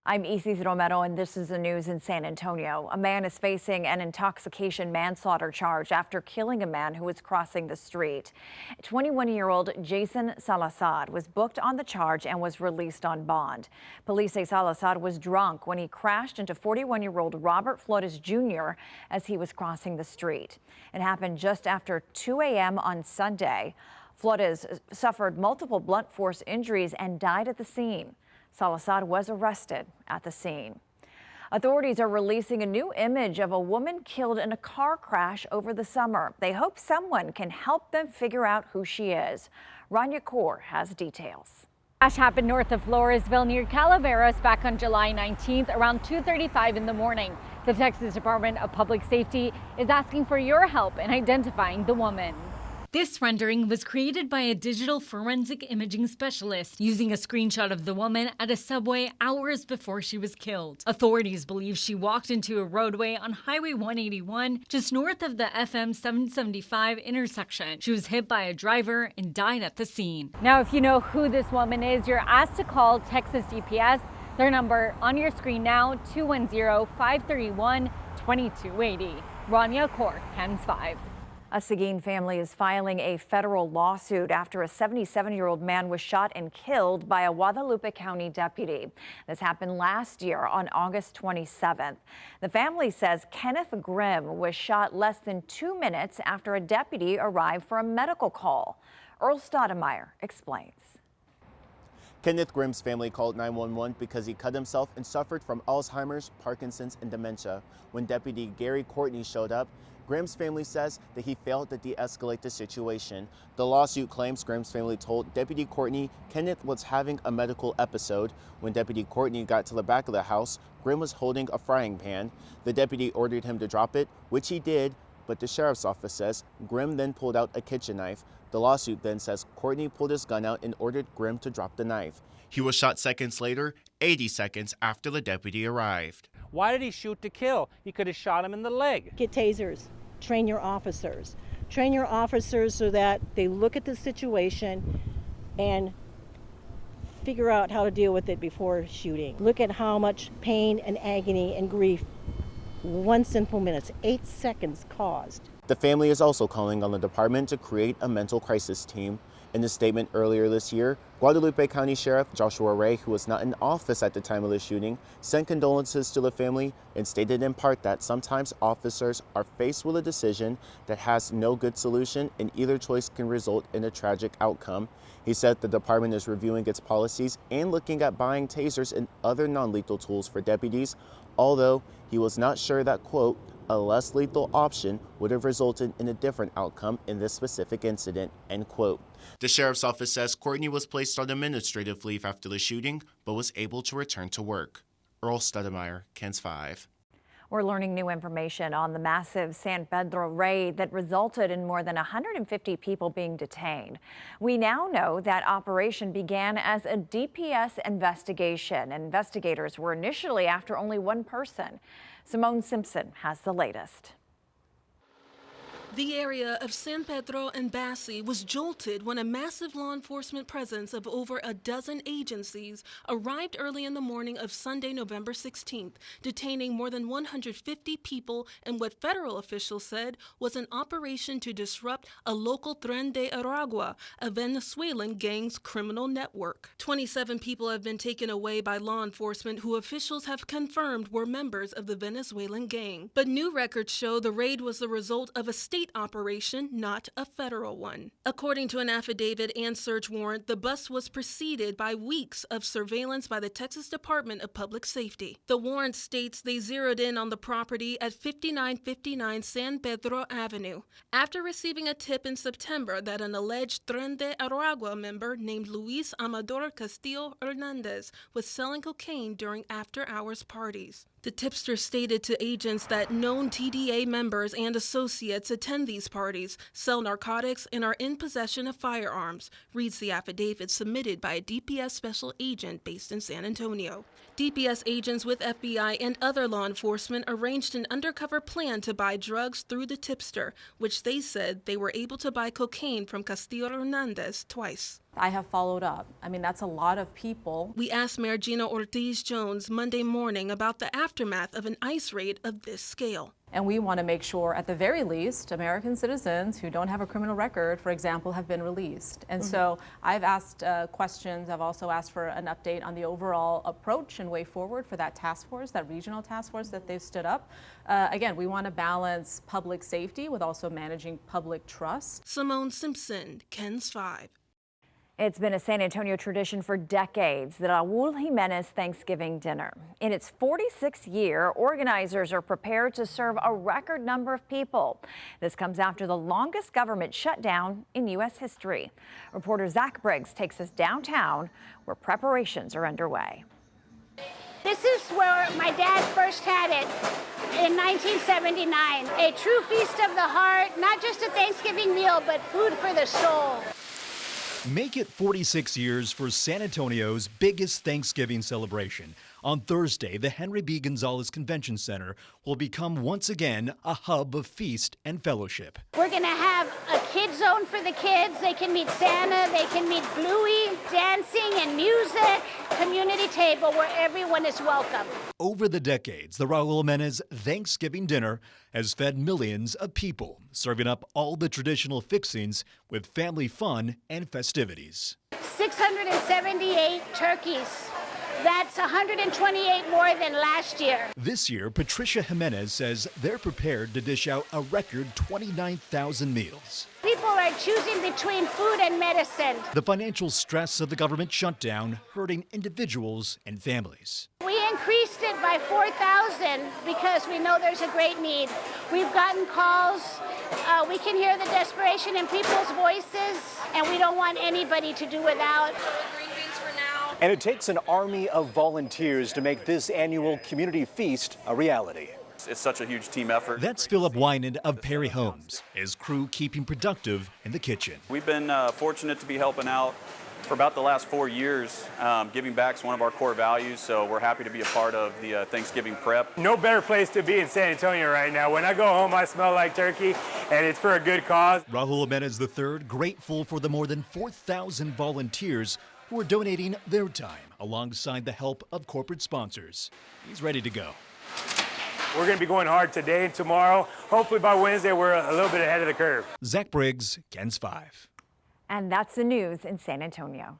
I'm Isis Romero, and this is the news in San Antonio. A man is facing an intoxication manslaughter charge after killing a man who was crossing the street. 21-year-old Jason Salazar was booked on the charge and was released on bond. Police say Salazar was drunk when he crashed into 41-year-old Robert Flores Jr. as he was crossing the street. It happened just after 2 a.m. on Sunday. Flores suffered multiple blunt force injuries and died at the scene. Salazar was arrested at the scene. Authorities are releasing a new image of a woman killed in a car crash over the summer. They hope someone can help them figure out who she is. Rania Kaur has details. Crash happened north of Floresville near Calaveras back on July 19th around 2:35 in the morning. The Texas Department of Public Safety is asking for your help in identifying the woman. This rendering was created by a digital forensic imaging specialist using a screenshot of the woman at a subway hours before she was killed. Authorities believe she walked into a roadway on Highway 181 just north of the FM 775 intersection. She was hit by a driver and died at the scene. Now, if you know who this woman is, you're asked to call Texas DPS. Their number on your screen now, 210-531-2280. Rania Kaur, KENS 5. A Seguin family is filing a federal lawsuit after a 77-year-old man was shot and killed by a Guadalupe County deputy. This happened last year on August 27th. The family says Kenneth Grimm was shot less than 2 minutes after a deputy arrived for a medical call. Earl Stoudemire explains. Kenneth Grimm's family called 911 because he cut himself and suffered from Alzheimer's, Parkinson's, and dementia. When Deputy Gary Courtney showed up, Grimm's family says that he failed to de-escalate the situation. The lawsuit claims Grimm's family told Deputy Courtney Kenneth was having a medical episode. When Deputy Courtney got to the back of the house, Grimm was holding a frying pan. The deputy ordered him to drop it, which he did, but the sheriff's office says Grimm then pulled out a kitchen knife. The lawsuit then says Courtney pulled his gun out and ordered Grimm to drop the knife. He was shot seconds later, 80 seconds after the deputy arrived. Why did he shoot to kill? He could have shot him in the leg. Get tasers. Train your officers. Train your officers so that they look at the situation and figure out how to deal with it before shooting. Look at how much pain and agony and grief 1 simple minute, 8 seconds caused. The family is also calling on the department to create a mental crisis team. In a statement earlier this year, Guadalupe County Sheriff Joshua Ray, who was not in office at the time of the shooting, sent condolences to the family and stated in part that sometimes officers are faced with a decision that has no good solution and either choice can result in a tragic outcome. He said the department is reviewing its policies and looking at buying tasers and other non-lethal tools for deputies, although he was not sure that, quote, a less lethal option would have resulted in a different outcome in this specific incident, end quote. The sheriff's office says Courtney was placed on administrative leave after the shooting, but was able to return to work. Earl Stoudemire, KENS 5. We're learning new information on the massive San Pedro raid that resulted in more than 150 people being detained. We now know that operation began as a DPS investigation. Investigators were initially after only one person. Simone Simpson has the latest. The area of San Pedro and Bassi was jolted when a massive law enforcement presence of over a dozen agencies arrived early in the morning of Sunday, November 16th, detaining more than 150 people in what federal officials said was an operation to disrupt a local Tren de Aragua, a Venezuelan gang's criminal network. 27 people have been taken away by law enforcement who officials have confirmed were members of the Venezuelan gang. But new records show the raid was the result of a state operation, not a federal one. According to an affidavit and search warrant, the bust was preceded by weeks of surveillance by the Texas Department of Public Safety. The warrant states they zeroed in on the property at 5959 San Pedro Avenue after receiving a tip in September that an alleged Tren de Aragua member named Luis Amador Castillo Hernandez was selling cocaine during after-hours parties. The tipster stated to agents that known TDA members and associates attend these parties, sell narcotics, and are in possession of firearms, reads the affidavit submitted by a DPS special agent based in San Antonio. DPS agents with FBI and other law enforcement arranged an undercover plan to buy drugs through the tipster, which they said they were able to buy cocaine from Castillo Hernandez twice. I have followed up. I mean, that's a lot of people. We asked Mayor Gina Ortiz-Jones Monday morning about the aftermath of an ICE raid of this scale. And we want to make sure, at the very least, American citizens who don't have a criminal record, for example, have been released. And so I've asked questions. I've also asked for an update on the overall approach and way forward for that task force, that regional task force that they've stood up. Again, we want to balance public safety with also managing public trust. Simone Simpson, KENS 5. It's been a San Antonio tradition for decades, the Raul Jimenez Thanksgiving Dinner. In its 46th year, organizers are prepared to serve a record number of people. This comes after the longest government shutdown in U.S. history. Reporter Zach Briggs takes us downtown, where preparations are underway. This is where my dad first had it in 1979. A true feast of the heart, not just a Thanksgiving meal, but food for the soul. Make it 46 years for San Antonio's biggest Thanksgiving celebration. On Thursday, the Henry B. Gonzalez Convention Center will become once again a hub of feast and fellowship. We're going to have a kid zone for the kids. They can meet Santa, they can meet Bluey, dancing and music, community table where everyone is welcome. Over the decades, the Raul Jimenez Thanksgiving Dinner has fed millions of people, serving up all the traditional fixings with family fun and festivities. 678 turkeys. That's 128 more than last year. This year, Patricia Jimenez says they're prepared to dish out a record 29,000 meals. People are choosing between food and medicine. The financial stress of the government shutdown hurting individuals and families. We increased it by 4,000 because we know there's a great need. We've gotten calls. We can hear the desperation in people's voices, and we don't want anybody to do without. And it takes an army of volunteers to make this annual community feast a reality. It's such a huge team effort. That's Philip Winan of Perry Homes, his crew keeping productive in the kitchen. We've been fortunate to be helping out for about the last 4 years. Giving back is one of our core values, so we're happy to be a part of the Thanksgiving prep. No better place to be in San Antonio right now. When I go home, I smell like turkey, and it's for a good cause. Raul Jimenez III grateful for the more than 4,000 volunteers who are donating their time alongside the help of corporate sponsors. He's ready to go. We're going to be going hard today and tomorrow. Hopefully by Wednesday, we're a little bit ahead of the curve. Zach Briggs, KENS 5. And that's the news in San Antonio.